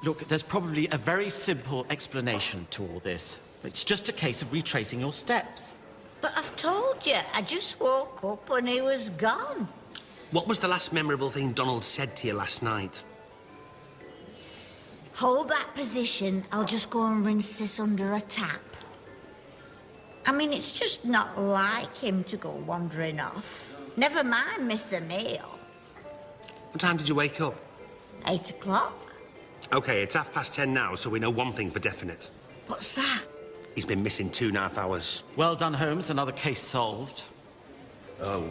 Look, there's probably a very simple explanation to all this. It's just a case of retracing your steps. But I've told you, I just woke up and he was gone. What was the last memorable thing Donald said to you last night? Hold that position, I'll just go and rinse this under a tap. I mean, it's just not like him to go wandering off. Never mind miss a meal. What time did you wake up? 8 o'clock. OK, it's 10:30 now, so we know one thing for definite. What's that? He's been missing 2.5 hours. Well done, Holmes. Another case solved.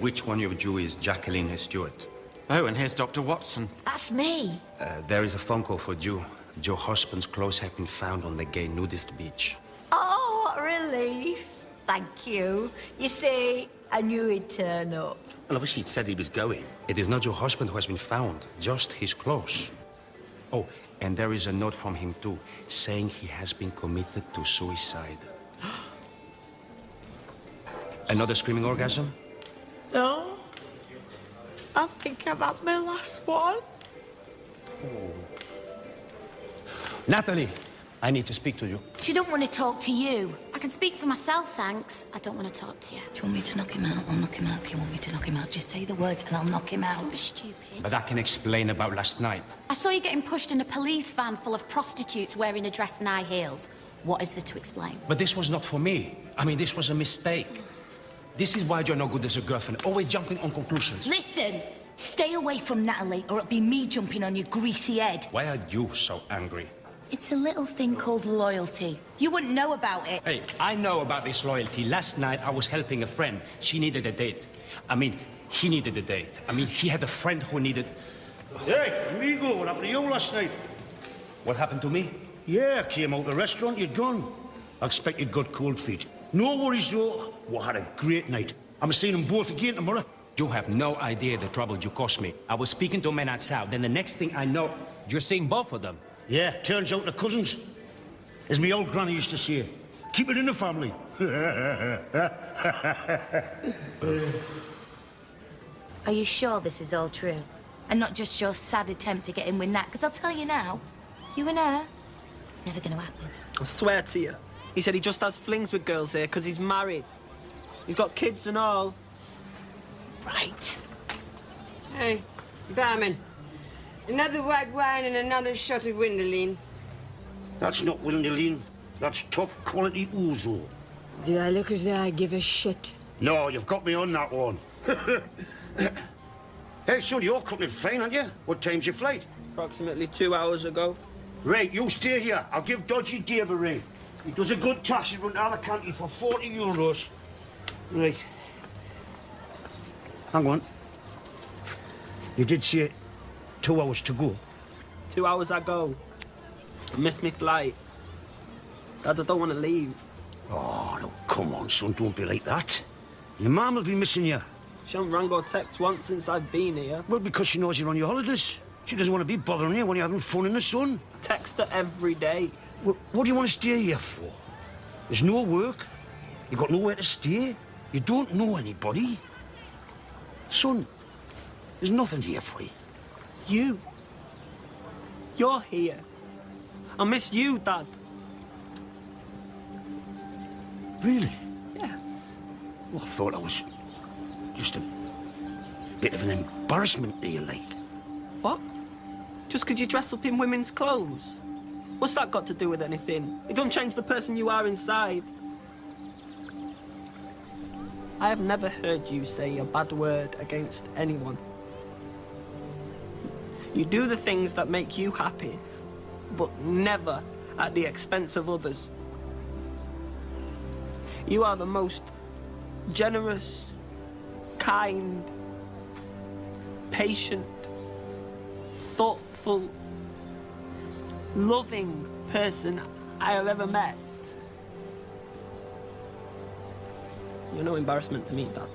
Which one of you is Jacqueline Stewart? Oh, and here's Dr. Watson. That's me. There is a phone call for Joe. Joe's husband's clothes have been found on the gay nudist beach. Oh, what relief. Thank you. You see, I knew he'd turn up. Well, I wish he'd said he was going. It is not your husband who has been found, just his clothes. Oh, and there is a note from him, too, saying he has been committed to suicide. Another screaming orgasm? No. I think I've had my last one. Oh. Natalie, I need to speak to you. She don't want to talk to you. I can speak for myself, thanks. I don't want to talk to you. Do you want me to knock him out? I'll knock him out if you want me to knock him out. Just say the words and I'll knock him out. Don't be stupid. But I can explain about last night. I saw you getting pushed in a police van full of prostitutes wearing a dress and high heels. What is there to explain? But this was not for me. I mean, this was a mistake. This is why you're no good as a girlfriend, always jumping on conclusions. Listen, stay away from Natalie or it'll be me jumping on your greasy head. Why are you so angry? It's a little thing called loyalty. You wouldn't know about it. Hey, I know about this loyalty. Last night, I was helping a friend. She needed a date. I mean, he needed a date. I mean, he had a friend who needed... Hey, amigo, what happened to you last night? What happened to me? Yeah, came out of the restaurant, you'd gone. I expect you'd got cold feet. No worries, though. We had a great night. I'm seeing them both again tomorrow. You have no idea the trouble you caused me. I was speaking to a man outside, then the next thing I know, you're seeing both of them. Yeah, turns out they're cousins. As my old granny used to say, keep it in the family. Are you sure this is all true? And not just your sad attempt to get in with Nat? Because I'll tell you now, you and her, it's never going to happen. I swear to you. He said he just has flings with girls here because he's married. He's got kids and all. Right. Hey, barman. Another white wine and another shot of Winderline. That's not Winderline. That's top quality ouzo. Do I look as though I give a shit? No, you've got me on that one. Hey, son, you're cooking fine, aren't you? What time's your flight? Approximately 2 hours ago. Right, you stay here. I'll give Dodgy Dave a ring. He does a good taxi run to Alicante for 40 euros. Right. Hang on. You did say 2 hours to go. 2 hours ago. I missed my flight. Dad, I don't want to leave. Oh, no, come on, son, don't be like that. Your mum will be missing you. She hasn't rang or text once since I've been here. Well, because she knows you're on your holidays. She doesn't want to be bothering you when you're having fun in the sun. I text her every day. Well, what do you want to stay here for? There's no work. You've got nowhere to stay. You don't know anybody. Son, there's nothing here for you. You're here. I miss you, Dad. Really? Yeah. Well, I thought I was just a bit of an embarrassment to you, like. What? Just because you dress up in women's clothes? What's that got to do with anything? It don't change the person you are inside. I have never heard you say a bad word against anyone. You do the things that make you happy, but never at the expense of others. You are the most generous, kind, patient, thoughtful, loving person I have ever met. You're no embarrassment to me, Dad.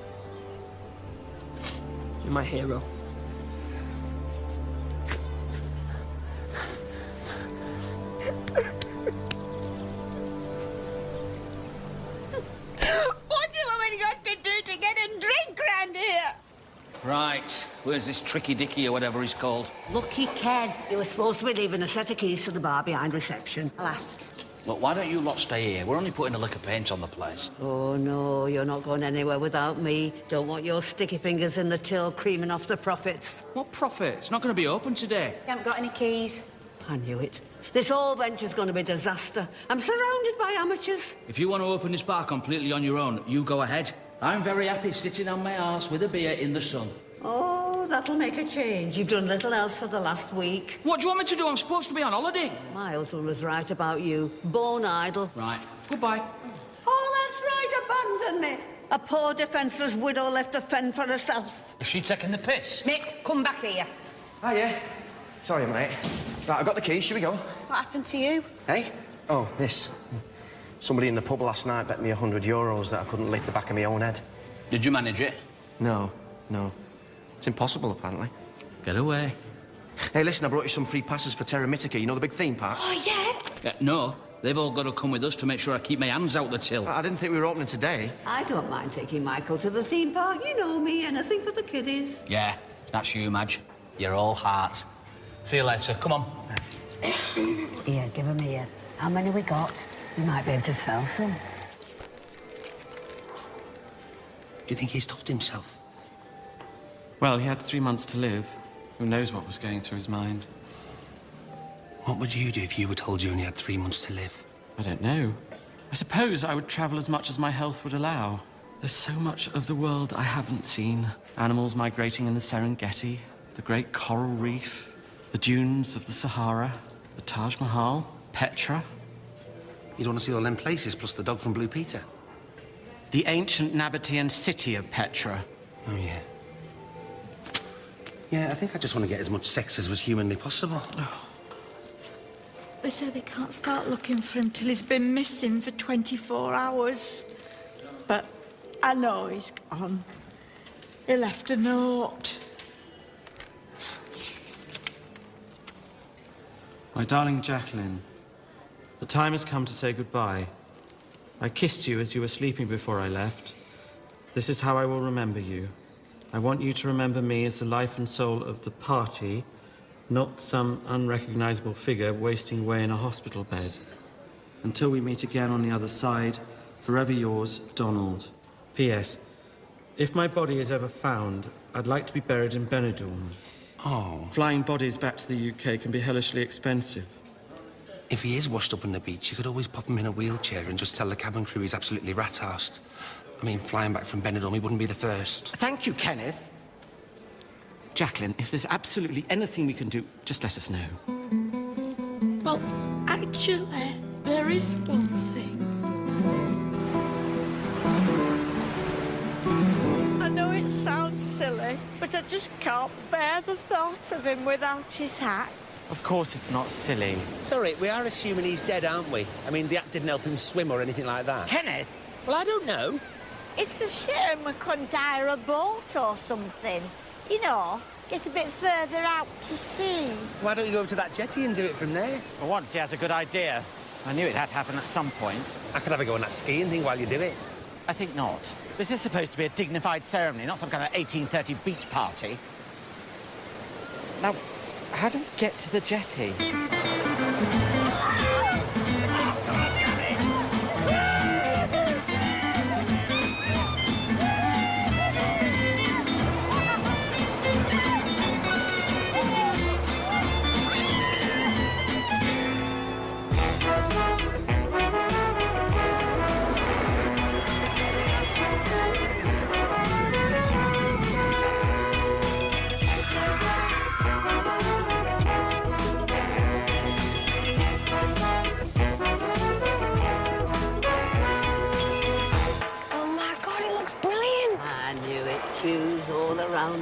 You're my hero. What have I got to do to get a drink round here? Right. Where's this Tricky Dicky or whatever he's called? Lucky Kev. You were supposed to be leaving a set of keys to the bar behind reception. I'll ask. Look, why don't you lot stay here? We're only putting a lick of paint on the place. Oh, no, you're not going anywhere without me. Don't want your sticky fingers in the till creaming off the profits. What profit? It's not going to be open today. You haven't got any keys. I knew it. This whole venture's going to be a disaster. I'm surrounded by amateurs. If you want to open this bar completely on your own, you go ahead. I'm very happy sitting on my arse with a beer in the sun. Oh, that'll make a change. You've done little else for the last week. What do you want me to do? I'm supposed to be on holiday. My husband was right about you. Born idle. Right. Goodbye. Oh, that's right. Abandon me. A poor defenceless widow left to fend for herself. Is she taking the piss? Nick, come back here. Hiya. Sorry, mate. Right, I've got the keys. Should we go? What happened to you? Hey? Oh, this. Somebody in the pub last night bet me €100 that I couldn't lift the back of my own head. Did you manage it? No. It's impossible, apparently. Get away. Hey, listen, I brought you some free passes for Terra Mythica. You know the big theme park? Oh, yeah? No. They've all got to come with us to make sure I keep my hands out the till. I didn't think we were opening today. I don't mind taking Michael to the theme park. You know me, anything for the kiddies. Yeah, that's you, Madge. You're all heart. See you later. Come on. Here, give them here. How many we got? We might be able to sell some. Do you think he stuffed himself? Well, he had 3 months to live. Who knows what was going through his mind? What would you do if you were told you only had 3 months to live? I don't know. I suppose I would travel as much as my health would allow. There's so much of the world I haven't seen. Animals migrating in the Serengeti, the Great Coral Reef, the dunes of the Sahara, the Taj Mahal, Petra. You'd want to see all them places, plus the dog from Blue Peter. The ancient Nabatean city of Petra. Oh, yeah. Yeah, I think I just want to get as much sex as was humanly possible. Oh. They say they can't start looking for him till he's been missing for 24 hours. But I know he's gone. He left a note. My darling Jacqueline, the time has come to say goodbye. I kissed you as you were sleeping before I left. This is how I will remember you. I want you to remember me as the life and soul of the party, not some unrecognizable figure wasting away in a hospital bed. Until we meet again on the other side, forever yours, Donald. P.S. If my body is ever found, I'd like to be buried in Benidorm. Oh. Flying bodies back to the UK can be hellishly expensive. If he is washed up on the beach, you could always pop him in a wheelchair and just tell the cabin crew he's absolutely rat-arsed. I mean, flying back from Benidorm, he wouldn't be the first. Thank you, Kenneth. Jacqueline, if there's absolutely anything we can do, just let us know. Well, actually, there is one thing. I know it sounds silly, but I just can't bear the thought of him without his hat. Of course it's not silly. Sorry, we are assuming he's dead, aren't we? I mean, the act didn't help him swim or anything like that. Kenneth? Well, I don't know. It's a shame we couldn't hire a boat or something. You know, get a bit further out to sea. Why don't you go over to that jetty and do it from there? For once, he has a good idea. I knew it had to happen at some point. I could have a go on that skiing thing while you do it. I think not. This is supposed to be a dignified ceremony, not some kind of 1830 beach party. Now, how do we get to the jetty?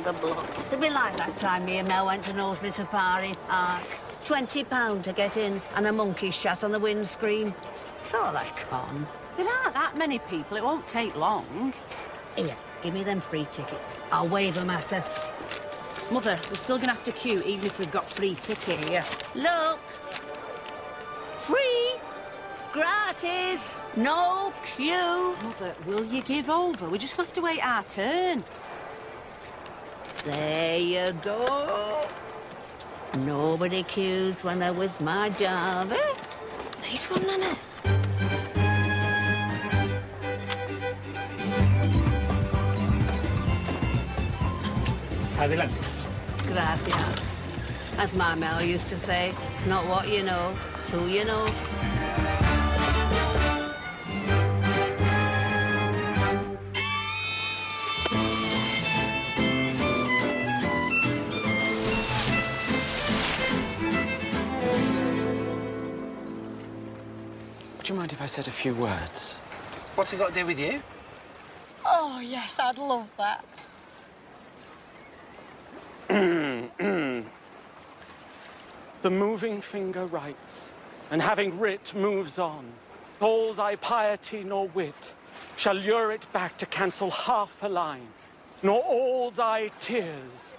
The block. It'd be like that time me and Mel went to Knowsley Safari Park. £20 to get in and a monkey shat on the windscreen. So I con. There aren't that many people. It won't take long. Here, give me them free tickets. I'll wave them at her. Mother, we're still going to have to queue even if we've got free tickets. Here. Look. Free. Gratis. No queue. Mother, will you give over? We're just going to have to wait our turn. There you go. Nobody queues when I was my job, eh? Nice one, Nana. Adelante. Gracias. As my Mel used to say, it's not what you know, it's who you know. Would you mind if I said a few words? What's it got to do with you? Oh, yes, I'd love that. The moving finger writes, and having writ moves on. All thy piety nor wit shall lure it back to cancel half a line, nor all thy tears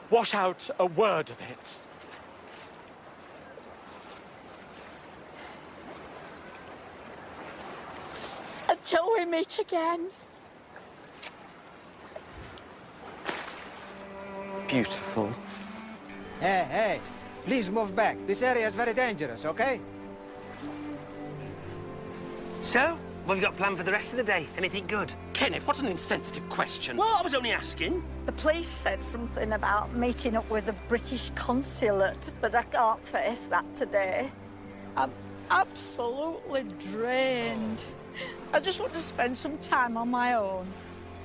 wash out a word of it. Until we meet again. Beautiful. Hey, hey, please move back. This area is very dangerous, okay? So, what have you got planned for the rest of the day? Anything good? Kenneth, what an insensitive question. Well, I was only asking. The police said something about meeting up with the British consulate, but I can't face that today. I'm absolutely drained. I just want to spend some time on my own,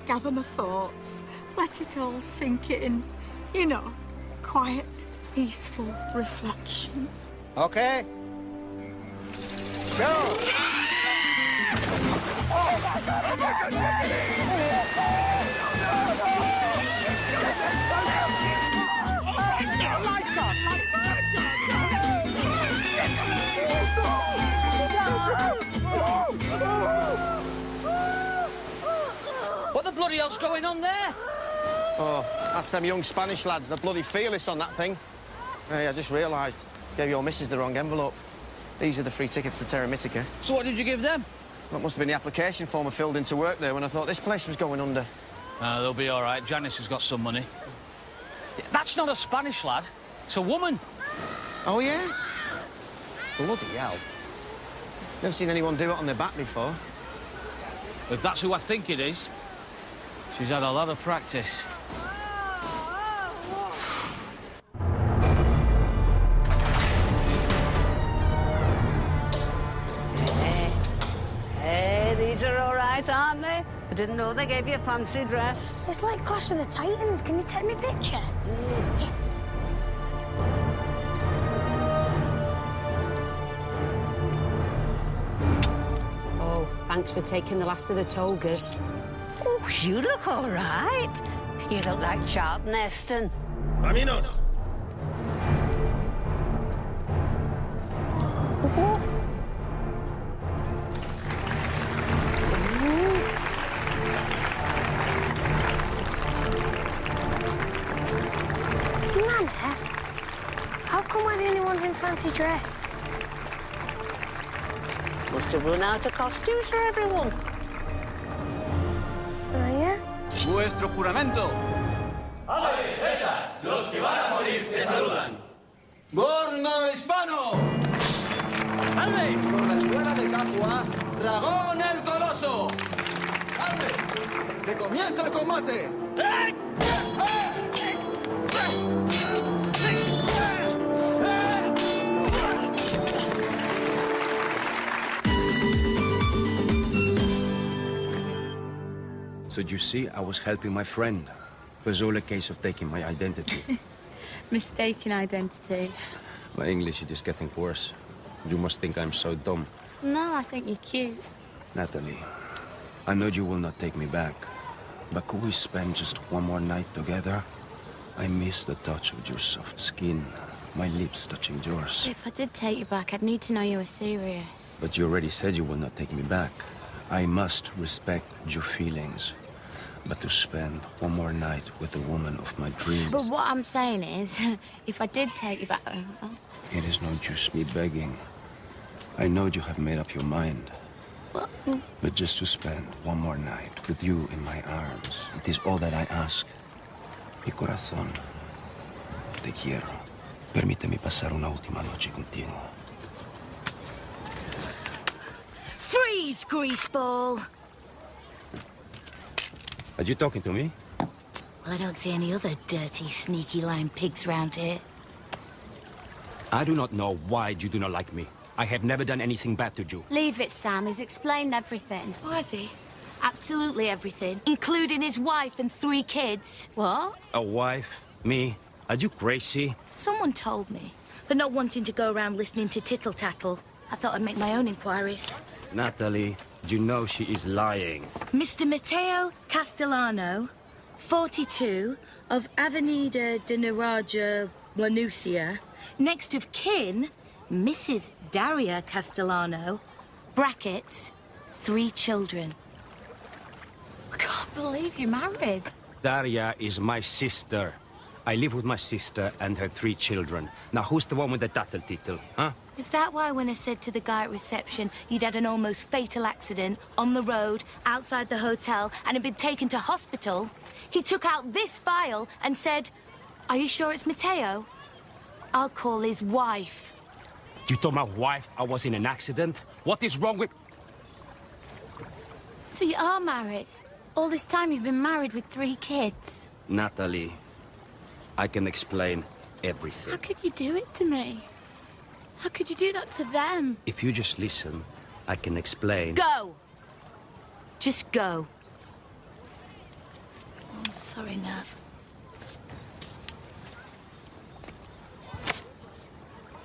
gather my thoughts, let it all sink in. You know, quiet, peaceful reflection. Okay. Go! What the bloody hell's going on there? Oh, that's them young Spanish lads. They're bloody fearless on that thing. Hey, I just realised. Gave your missus the wrong envelope. These are the free tickets to Terra Mythica. So what did you give them? That must have been the application form I filled in to work there when I thought this place was going under. They'll be all right. Janice has got some money. That's not a Spanish lad. It's a woman. Oh, yeah? Bloody hell. Never seen anyone do it on their back before. If that's who I think it is, she's had a lot of practice. Hey, these are all right, aren't they? I didn't know they gave you a fancy dress. It's like Clash of the Titans. Can you take me a picture? Yes. Oh, thanks for taking the last of the togas. Oh, you look all right. You look like Charlton Heston. Vaminos! Nana, how come we're the only ones in fancy dress? Must have run out of costumes for everyone. Oh, yeah? Vuestro juramento. Los que van a morir te saludan. ¡Gorno hispano! ¡Arme! Por la escuela de Capua, Dragón el Coloso. ¡Arme! ¡Que comience el combate! So you see, I was helping my friend. It was all a case of taking my identity. Mistaken identity. My English is getting worse. You must think I'm so dumb. No, I think you're cute. Natalie, I know you will not take me back, but could we spend just one more night together? I miss the touch of your soft skin, my lips touching yours. If I did take you back, I'd need to know you were serious. But you already said you will not take me back. I must respect your feelings. But to spend one more night with the woman of my dreams... But what I'm saying is, if I did take you back... It is no use me begging. I know you have made up your mind. What? But just to spend one more night with you in my arms, it is all that I ask. Mi corazón, te quiero. Permíteme pasar una última noche contigo. Freeze, greaseball! Are you talking to me? Well, I don't see any other dirty, sneaky lying pigs round here. I do not know why you do not like me. I have never done anything bad to you. Leave it, Sam. He's explained everything. Oh, has he? Absolutely everything, including his wife and 3 kids. What? A wife? Me? Are you crazy? Someone told me. But not wanting to go around listening to tittle-tattle, I thought I'd make my own inquiries. Natalie, you know she is lying. Mr. Matteo Castellano, 42, of Avenida de Naraja, Lanusia, next of kin, Mrs. Daria Castellano, brackets, 3 children. I can't believe you're married. Daria is my sister. I live with my sister and her 3 children. Now, who's the one with the tattle-tittle, huh? Is that why when I said to the guy at reception you'd had an almost fatal accident on the road, outside the hotel, and had been taken to hospital, he took out this file and said, "Are you sure it's Matteo? I'll call his wife." You told my wife I was in an accident? What is wrong with... So you are married? All this time you've been married with 3 kids? Natalie, I can explain everything. How could you do it to me? How could you do that to them? If you just listen, I can explain. Go! Just go. I'm sorry, Nav.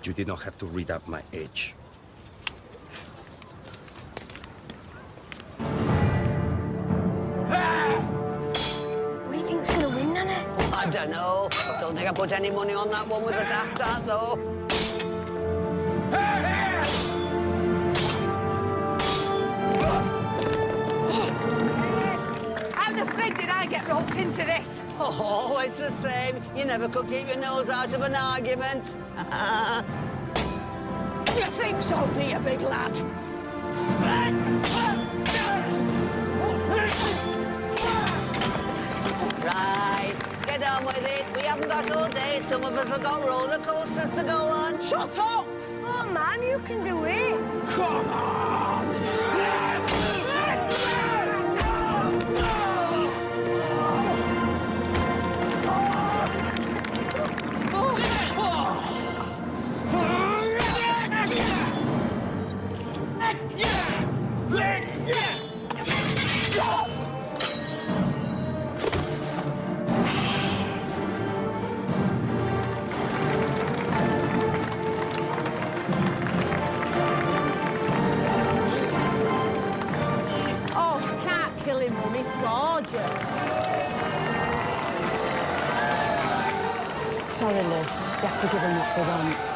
You did not have to read out my age. What do you think's gonna win, Nana? I don't know. Don't think I put any money on that one with the daft hat, though. How the frig did I get roped into this? Oh, it's the same. You never could keep your nose out of an argument. You think so, do you, big lad? Right, get on with it. We haven't got all day. Some of us have got roller coasters to go on. Shut up! Oh, man, you can do it. Come on! Oh, I can't kill him, Mum. He's gorgeous. Sorry, love. You have to give them what they want.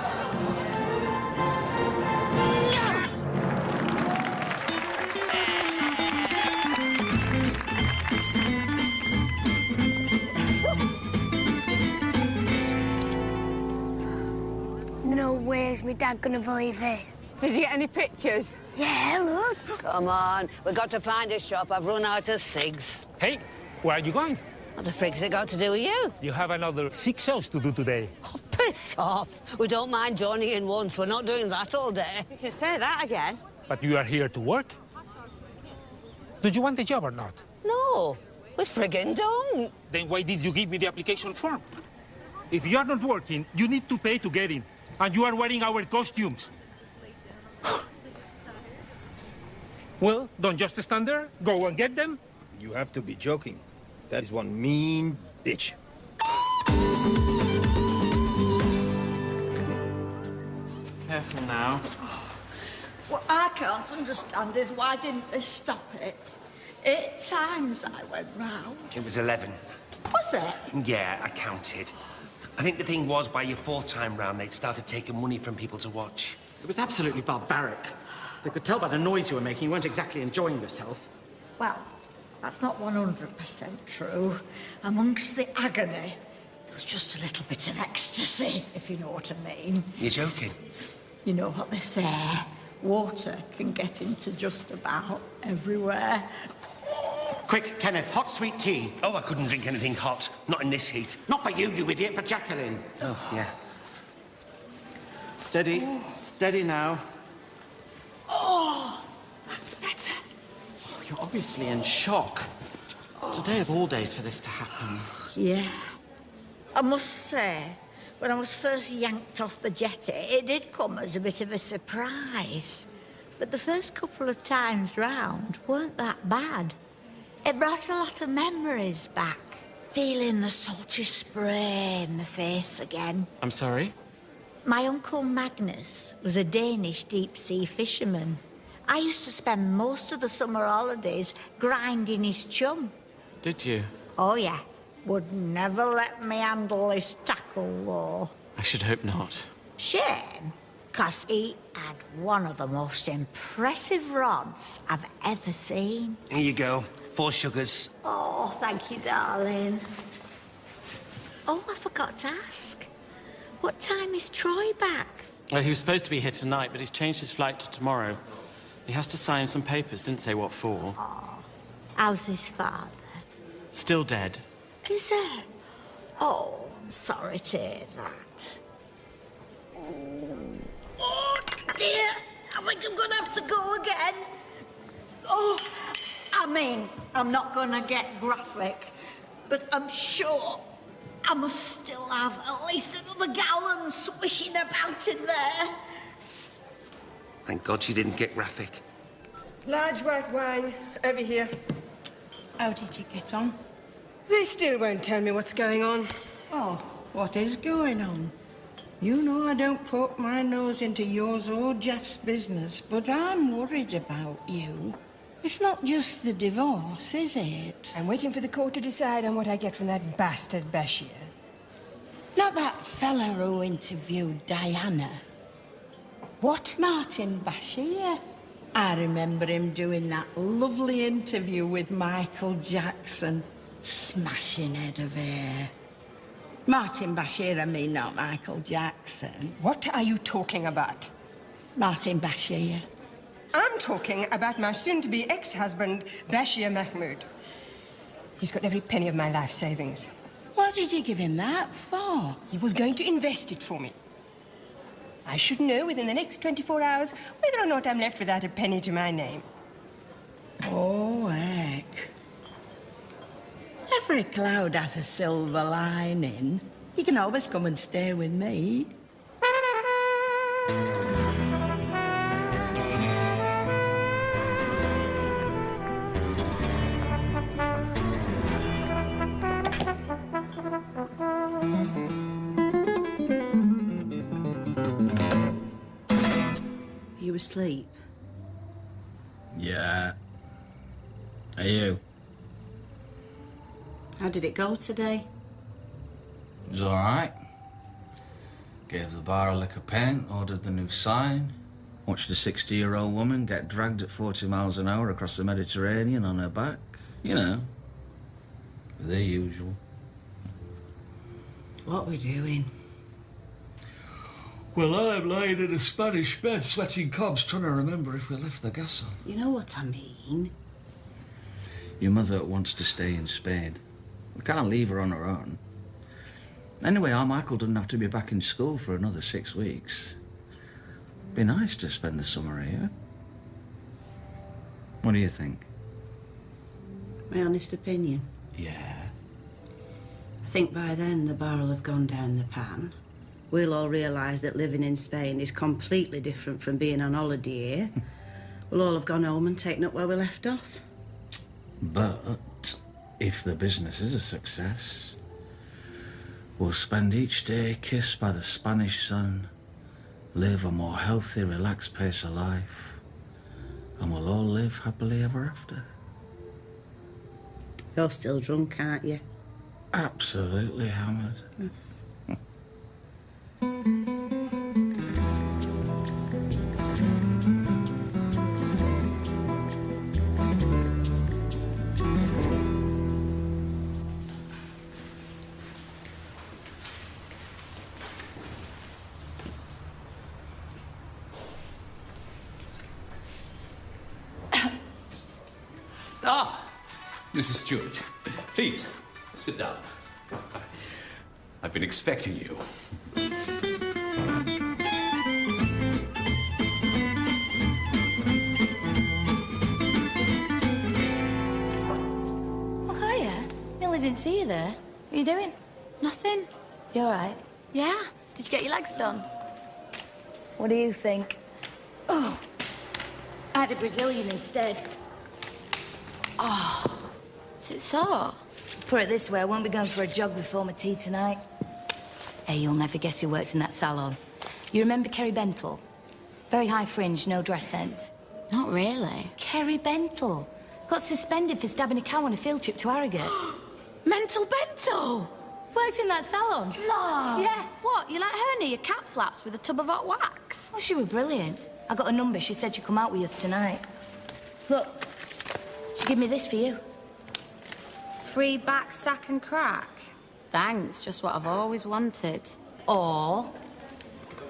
No way is my dad gonna believe this. Did you get any pictures? Yeah, loads. Come on, we've got to find a shop. I've run out of cigs. Hey, where are you going? What the frig's it got to do with you? You have another 6 shows to do today. Oh, piss off. We don't mind joining in once. We're not doing that all day. You can say that again. But you are here to work. Do you want the job or not? No, we friggin' don't. Then why did you give me the application form? If you are not working, you need to pay to get in. And you are wearing our costumes. Well, don't just stand there. Go and get them. You have to be joking. That is one mean bitch. Careful now. What I can't understand is why didn't they stop it? 8 times I went round. It was 11. Was it? Yeah, I counted. I think the thing was, by your 4th time round, they'd started taking money from people to watch. It was absolutely barbaric. They could tell by the noise you were making you weren't exactly enjoying yourself. Well, that's not 100% true. Amongst the agony, there was just a little bit of ecstasy, if you know what I mean. You're joking? You know what they say, water can get into just about everywhere. Quick, Kenneth, hot sweet tea. Oh, I couldn't drink anything hot. Not in this heat. Not for you, you idiot, for Jacqueline. Oh, yeah. Steady. Steady now. Oh, that's better. Oh, you're obviously in shock. Today of all days for this to happen. Yeah. I must say, when I was first yanked off the jetty, it did come as a bit of a surprise. But the first couple of times round weren't that bad. It brought a lot of memories back. Feeling the salty spray in my face again. I'm sorry? My Uncle Magnus was a Danish deep-sea fisherman. I used to spend most of the summer holidays grinding his chum. Did you? Oh, yeah. Would never let me handle his tackle, though. I should hope not. Shame, 'cause he had one of the most impressive rods I've ever seen. Here you go. 4 sugars. Oh, thank you, darling. Oh, I forgot to ask. What time is Troy back? Well, he was supposed to be here tonight, but he's changed his flight to tomorrow. He has to sign some papers, didn't say what for. How's his father? Still dead. Is there? Oh, I'm sorry to hear that. Oh, dear. I think I'm gonna have to go again. Oh, I mean, I'm not gonna get graphic, but I'm sure I must still have at least another gallon swishing about in there. Thank God she didn't get graphic. Large white wine, over here. How did you get on? They still won't tell me what's going on. Oh, what is going on? You know I don't poke my nose into yours or Jeff's business, but I'm worried about you. It's not just the divorce, is it? I'm waiting for the court to decide on what I get from that bastard Bashir. Not that fella who interviewed Diana. What? Martin Bashir. I remember him doing that lovely interview with Michael Jackson. Smashing head of hair. Martin Bashir, I mean, not Michael Jackson. What are you talking about? Martin Bashir. I'm talking about my soon-to-be ex-husband, Bashir Mahmood. He's got every penny of my life savings. What did you give him that for? He was going to invest it for me. I should know within the next 24 hours whether or not I'm left without a penny to my name. Oh, heck. Every cloud has a silver lining. You can always come and stay with me. You asleep? Yeah. Are you? How did it go today? It was all right. Gave the bar a lick of paint, ordered the new sign, watched a 60-year-old woman get dragged at 40 miles an hour across the Mediterranean on her back. You know, the usual. What we're doing? Well, I'm lying in a Spanish bed, sweating cobs, trying to remember if we left the gas on. You know what I mean? Your mother wants to stay in Spain. We can't leave her on her own. Anyway, our Michael doesn't have to be back in school for another 6 weeks. Be nice to spend the summer here. What do you think? My honest opinion? Yeah. I think by then the bar will have gone down the pan. We'll all realise that living in Spain is completely different from being on holiday here. We'll all have gone home and taken up where we left off. But if the business is a success, we'll spend each day kissed by the Spanish sun, live a more healthy, relaxed pace of life, and we'll all live happily ever after. You're still drunk, aren't you? Absolutely hammered. Mrs. Stewart, please, sit down. I've been expecting you. Oh, hiya. Nearly didn't see you there. What are you doing? Nothing. You all right? Yeah. Did you get your legs done? What do you think? Oh, I had a Brazilian instead. Oh, is it sore? Put it this way, I won't be going for a jog before my tea tonight. Hey, you'll never guess who works in that salon. You remember Kerry Bentle? Very high fringe, no dress sense. Not really. Kerry Bentle. Got suspended for stabbing a cow on a field trip to Harrogate. Mental Bentle! Works in that salon. No. Yeah. What, you let her near your cat flaps with a tub of hot wax? Oh, she was brilliant. I got a number. She said she'd come out with us tonight. Look, she gave me this for you. Free back, sack and crack. Thanks, just what I've always wanted. Or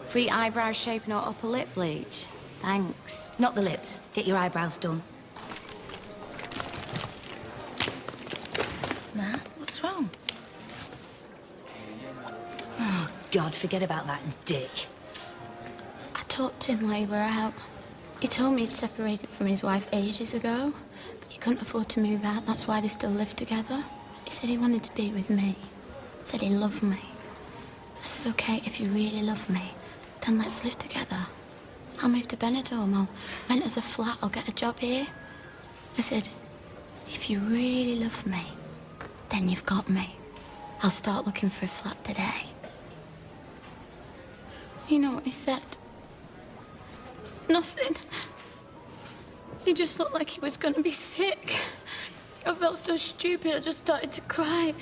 free eyebrow shape, no upper lip bleach. Thanks. Not the lips. Get your eyebrows done. Matt, what's wrong? Oh, God, forget about that dick. I talked to him while you were out. He told me he'd separated from his wife ages ago, but he couldn't afford to move out. That's why they still live together. He said he wanted to be with me. Said he loved me. I said, OK, if you really love me, then let's live together. I'll move to Benidorm. I'll rent us a flat. I'll get a job here. I said, if you really love me, then you've got me. I'll start looking for a flat today. You know what he said? Nothing. He just looked like he was going to be sick. I felt so stupid, I just started to cry.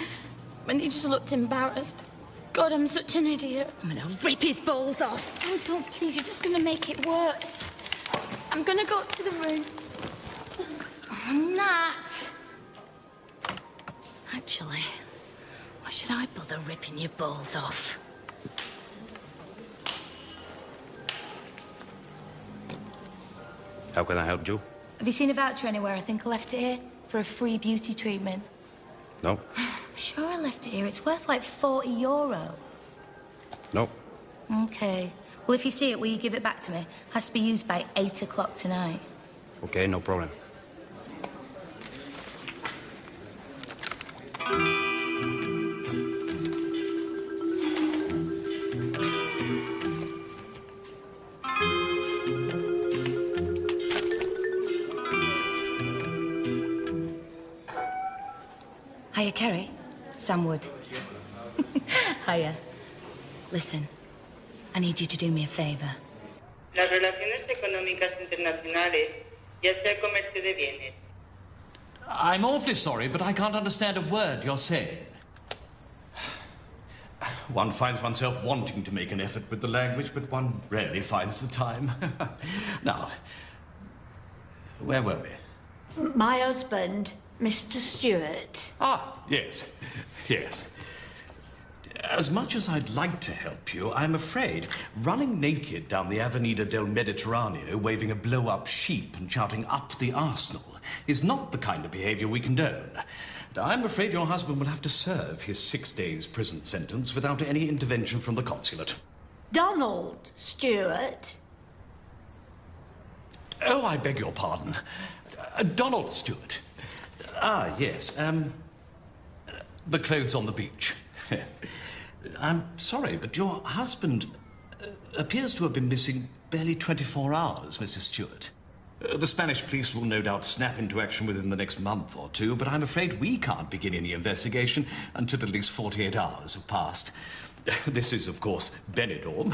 And he just looked embarrassed. God, I'm such an idiot. I'm gonna rip his balls off. Oh, don't, please, you're just gonna make it worse. I'm gonna go up to the room. Oh, Nat! Actually, why should I bother ripping your balls off? How can I help you? Have you seen a voucher anywhere? I think I left it here for a free beauty treatment. No. Sure I left it here. It's worth like €40. No. Okay. Well, if you see it, will you give it back to me? Has to be used by 8 o'clock tonight. Okay, no problem. Hiya, Kerry. Sam Wood. Hiya. Listen, I need you to do me a favor. Las relaciones económicas internacionales, ya sea comercio de bienes. I'm awfully sorry, but I can't understand a word you're saying. One finds oneself wanting to make an effort with the language, but one rarely finds the time. Now, where were we? My husband, Mr. Stewart. Ah, yes. Yes. As much as I'd like to help you, I'm afraid running naked down the Avenida del Mediterraneo, waving a blow-up sheep and shouting up the arsenal is not the kind of behavior we condone. And I'm afraid your husband will have to serve his 6 days prison sentence without any intervention from the consulate. Donald Stewart. Oh, I beg your pardon. Donald Stewart. Ah, yes. The clothes on the beach. I'm sorry, but your husband appears to have been missing barely 24 hours, Mrs. Stewart. The Spanish police will no doubt snap into action within the next month or two, but I'm afraid we can't begin any investigation until at least 48 hours have passed. This is, of course, Benidorm.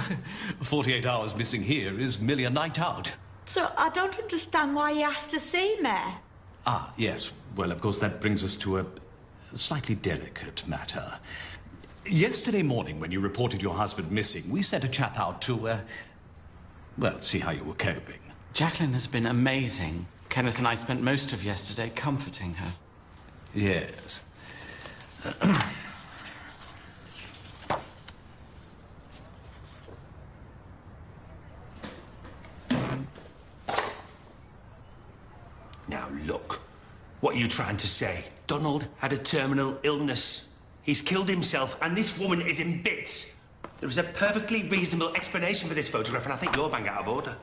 48 hours missing here is merely a night out. So I don't understand why he asked to see me. Ah, yes. Well, of course, that brings us to a slightly delicate matter. Yesterday morning, when you reported your husband missing, we sent a chap out to, well, see how you were coping. Jacqueline has been amazing. Kenneth and I spent most of yesterday comforting her. Yes. Now, look. What are you trying to say? Donald had a terminal illness. He's killed himself, and this woman is in bits. There is a perfectly reasonable explanation for this photograph, and I think you're bang out of order.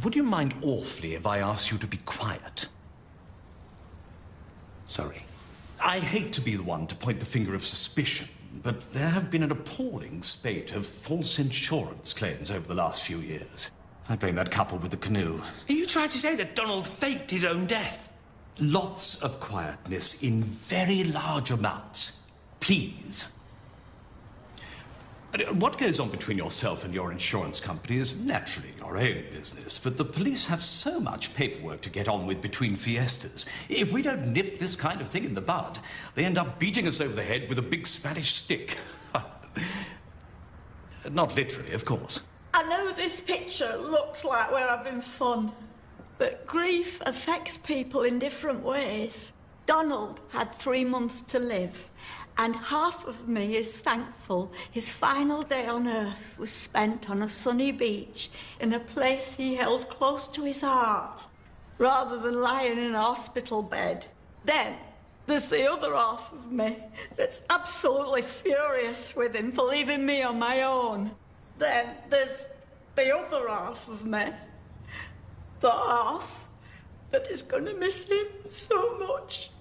Would you mind awfully if I asked you to be quiet? Sorry. I hate to be the one to point the finger of suspicion, but there have been an appalling spate of false insurance claims over the last few years. I blame that couple with the canoe. Are you trying to say that Donald faked his own death? Lots of quietness in very large amounts. Please. What goes on between yourself and your insurance company is naturally your own business, but the police have so much paperwork to get on with between fiestas. If we don't nip this kind of thing in the bud, they end up beating us over the head with a big Spanish stick. Not literally, of course. I know this picture looks like we're having fun, but grief affects people in different ways. Donald had 3 months to live, and half of me is thankful his final day on Earth was spent on a sunny beach in a place he held close to his heart, rather than lying in a hospital bed. Then there's the other half of me that's absolutely furious with him for leaving me on my own. Then there's the other half of me, the half that is going to miss him so much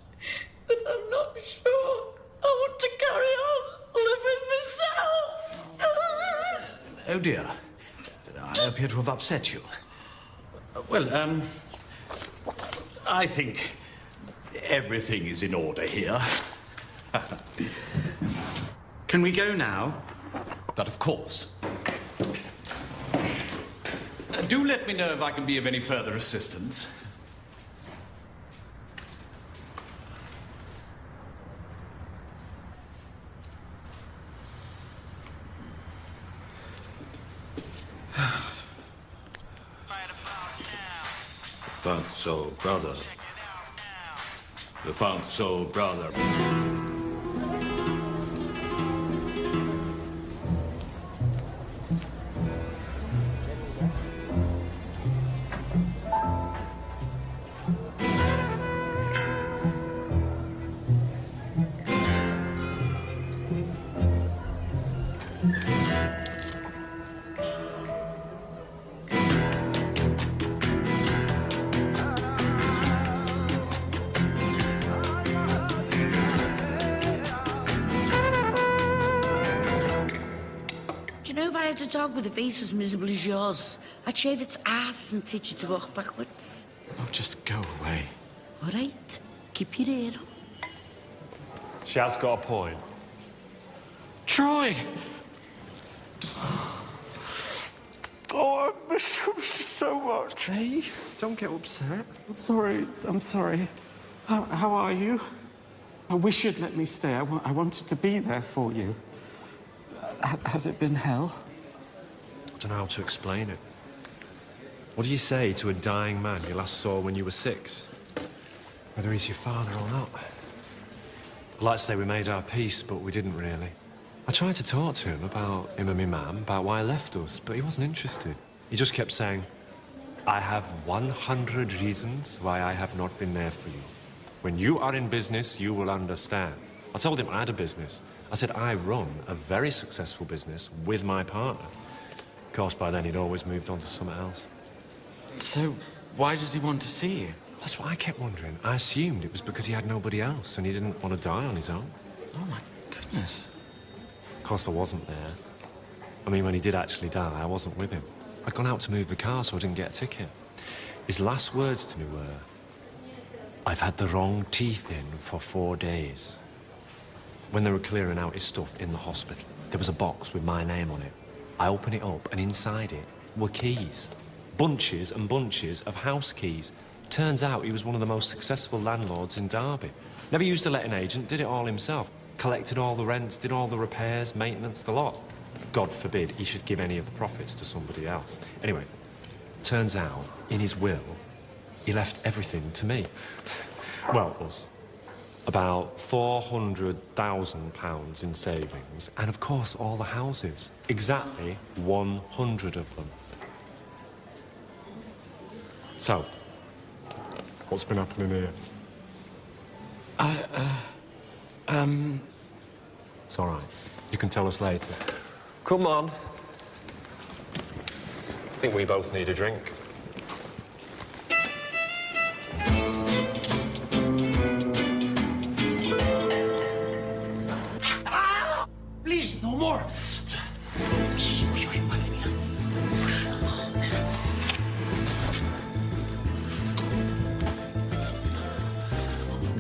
that I'm not sure I want to carry on living myself. Oh dear. I appear to have upset you. Well, I think everything is in order here. Can we go now? But of course. Do let me know if I can be of any further assistance. Funk Soul Brother. The Funk Soul Brother. A dog with a face as miserable as yours, I'd shave its ass and teach it to walk backwards. Oh, just go away. All right, keep your ear on. She has got a point. Troy! Oh, I miss him so much. Hey, don't get upset. I'm sorry. How are you? I wish you'd let me stay. I wanted to be there for you. Has it been hell? I don't know how to explain it. What do you say to a dying man you last saw when you were 6? Whether he's your father or not. I'd like to say we made our peace, but we didn't really. I tried to talk to him about him and my mum, about why he left us, but he wasn't interested. He just kept saying, I have 100 reasons why I have not been there for you. When you are in business, you will understand. I told him I had a business. I said I run a very successful business with my partner. Of course, by then he'd always moved on to something else. So, why did he want to see you? That's what I kept wondering. I assumed it was because he had nobody else and he didn't want to die on his own. Oh, my goodness. Of course, I wasn't there. I mean, when he did actually die, I wasn't with him. I'd gone out to move the car, so I didn't get a ticket. His last words to me were, I've had the wrong teeth in for 4 days. When they were clearing out his stuff in the hospital, there was a box with my name on it. I opened it up, and inside it were keys. Bunches and bunches of house keys. Turns out he was one of the most successful landlords in Derby. Never used a letting agent, did it all himself. Collected all the rents, did all the repairs, maintenance, the lot. God forbid he should give any of the profits to somebody else. Anyway, turns out, in his will, he left everything to me. Well, us. About £400,000 in savings, and of course all the houses. Exactly 100 of them. So, What's been happening here? It's all right. You can tell us later. Come on. I think we both need a drink. Please, no more.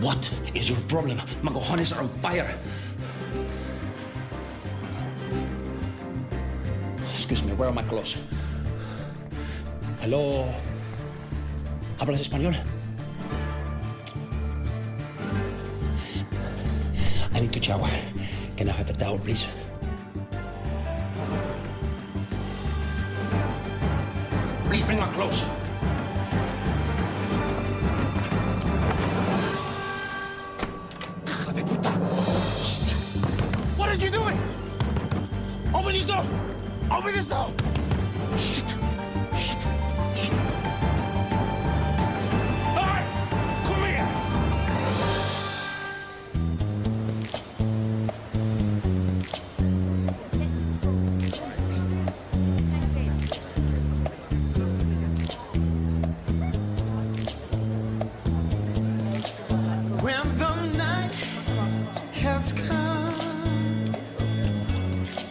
What is your problem? My cojones are on fire. Excuse me, where are my clothes? Hello? ¿Hablas español? I need to shower. Can I have a towel, please? Please bring my clothes. What are you doing? Open this door! Open this door! Shit! Shit! Shit! All right! Come here! When the night has come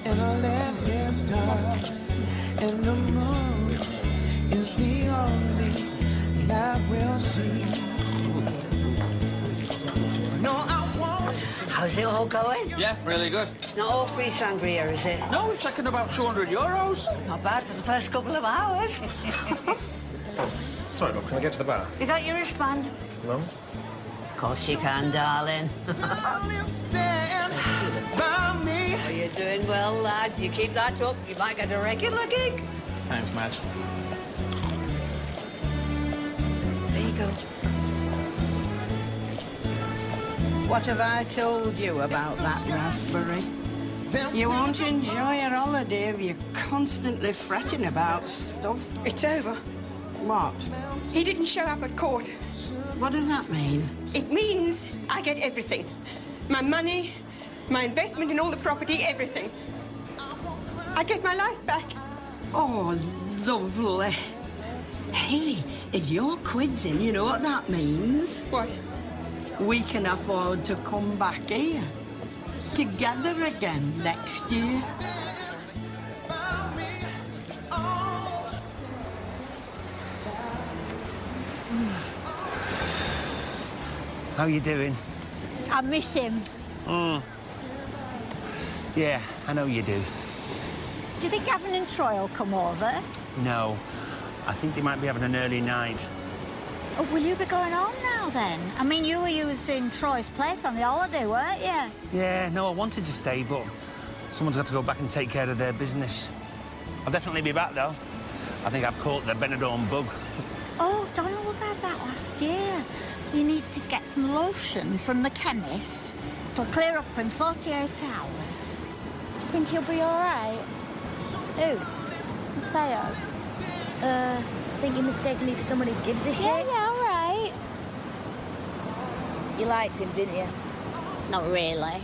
and I let it start, and the moon is the only light we'll see. No, I won't. How's it all going? Yeah, really good. Not all free sangria, is it? No, we've taken about €200. Not bad for the first couple of hours. Sorry, look, can I get to the bar? You got your wristband? No? Of course you can, darling. Oh, you're doing well, lad. You keep that up, you might get a regular gig. Thanks, Madge. There you go. What have I told you about that raspberry? You won't enjoy a holiday if you're constantly fretting about stuff. It's over. What? He didn't show up at court. What does that mean? It means I get everything. My money, my investment in all the property, everything. I get my life back. Oh, lovely. Hey, if your quid's in, you know what that means? What? We can afford to come back here. Together again next year. How you doing? I miss him. Yeah, I know you do. Do you think Gavin and Troy will come over? No, I think they might be having an early night. Oh, will you be going home now, then? I mean, you were using Troy's place on the holiday, weren't you? Yeah, no, I wanted to stay, but someone's got to go back and take care of their business. I'll definitely be back, though. I think I've caught the benidorm bug. Oh, Donald had that last year. You need to get some lotion from the chemist. It'll clear up in 48 hours. Do you think he'll be all right? Who? Mateo? I think you mistaken me for someone who gives a shit. Yeah, all right. You liked him, didn't you? Not really.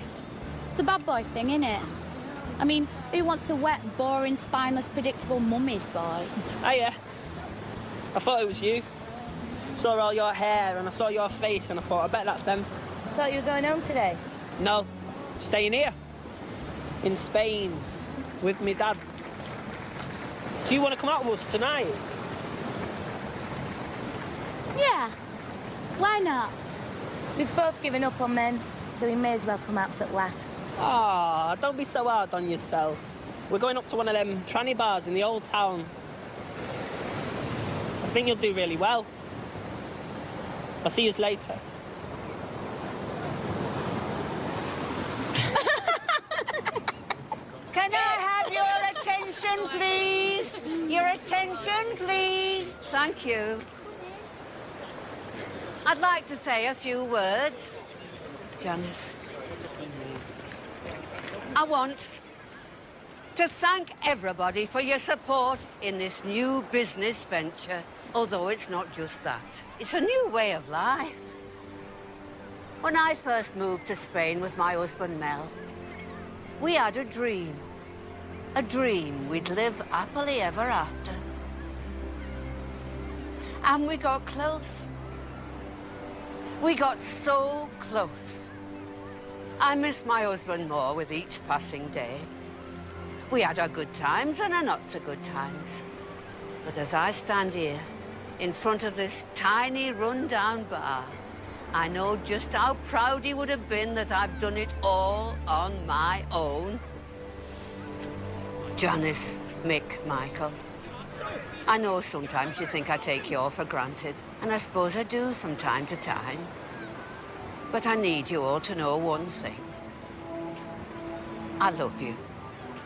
It's a bad boy thing, isn't it? I mean, who wants a wet, boring, spineless, predictable mummy's boy? Hiya. I thought it was you. Saw all your hair and I saw your face and I thought, I bet that's them. Thought you were going home today? No, staying here. In Spain. With me dad. Do you want to come out with us tonight? Yeah. Why not? We've both given up on men, so we may as well come out for the laugh. Ah, don't be so hard on yourself. We're going up to one of them tranny bars in the old town. I think you'll do really well. I'll see you later. Can I have your attention, please? Your attention, please. Thank you. I'd like to say a few words. Janice. I want to thank everybody for your support in this new business venture. Although it's not just that. It's a new way of life. When I first moved to Spain with my husband, Mel, we had a dream. A dream we'd live happily ever after. And we got close. We got so close. I miss my husband more with each passing day. We had our good times and our not-so-good times. But as I stand here, in front of this tiny, run-down bar, I know just how proud he would have been that I've done it all on my own. Janice, Mick, Michael, I know sometimes you think I take you all for granted, and I suppose I do from time to time. But I need you all to know one thing. I love you.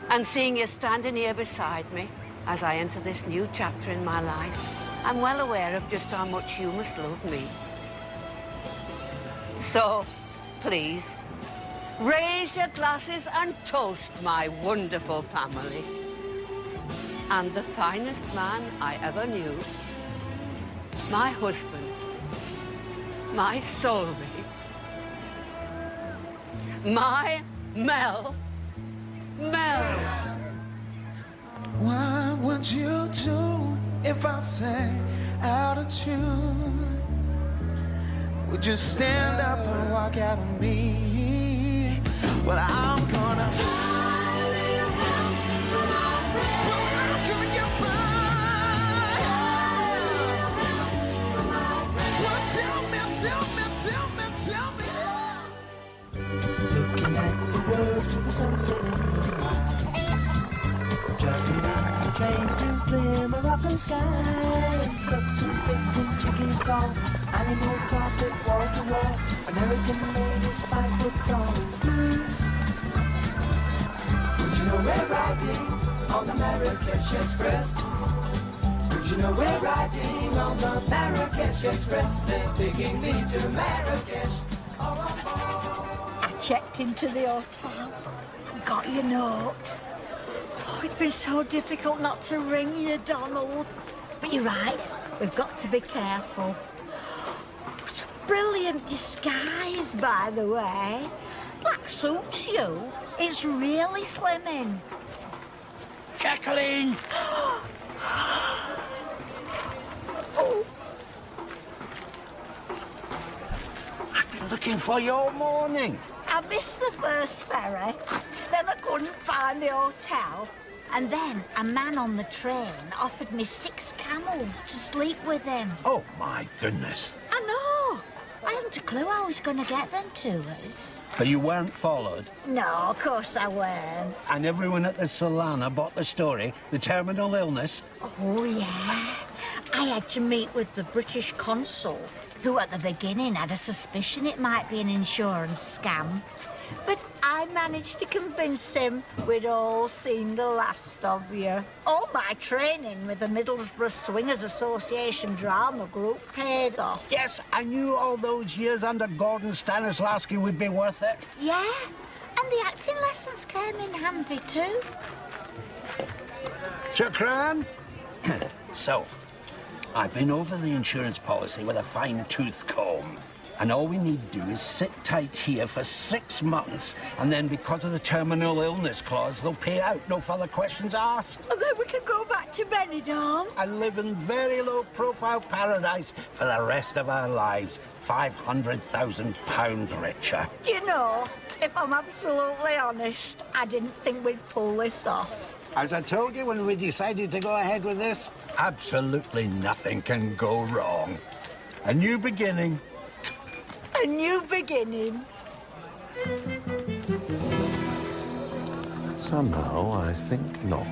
And seeing you standing here beside me as I enter this new chapter in my life, I'm well aware of just how much you must love me. So, please, raise your glasses and toast my wonderful family. And the finest man I ever knew, my husband, my soulmate, my Mel. What would you do if I sang out of tune? Would you stand up and walk out on me? Well, I'm gonna Looking at the road to the sunset in the night, jumping out the train to clear Moroccan skies. Ducks and pigs and chickies call, animal carpet wall to wall, American ladies 5 foot tall. Would you know we're riding on the Marrakesh Express? Would you know we're riding on the Marrakesh Express? They're taking me to Marrakesh. Checked into the hotel. Got your note. Oh, it's been so difficult not to ring you, Donald. But you're right. We've got to be careful. It's a brilliant disguise, by the way. Black suits you. It's really slimming. Jacqueline! Oh. I've been looking for you all morning. I missed the first ferry, then I couldn't find the hotel, and then a man on the train offered me 6 camels to sleep with him. Oh, my goodness. I know. I hadn't a clue how he's going to get them to us. But you weren't followed. No, of course I weren't. And everyone at the Solana bought the story, the terminal illness. Oh, yeah. I had to meet with the British consul, who at the beginning had a suspicion it might be an insurance scam. But I managed to convince him we'd all seen the last of you. All my training with the Middlesbrough Swingers Association drama group paid off. Yes, I knew all those years under Gordon Stanislavski would be worth it. Yeah, and the acting lessons came in handy too. Shukran. So, I've been over the insurance policy with a fine-tooth comb. And all we need to do is sit tight here for 6 months, and then because of the terminal illness clause, they'll pay out, no further questions asked. And then we can go back to Benidorm. And live in very low-profile paradise for the rest of our lives, £500,000 richer. Do you know, if I'm absolutely honest, I didn't think we'd pull this off. As I told you when we decided to go ahead with this, absolutely nothing can go wrong. A new beginning. A new beginning. Somehow, I think not.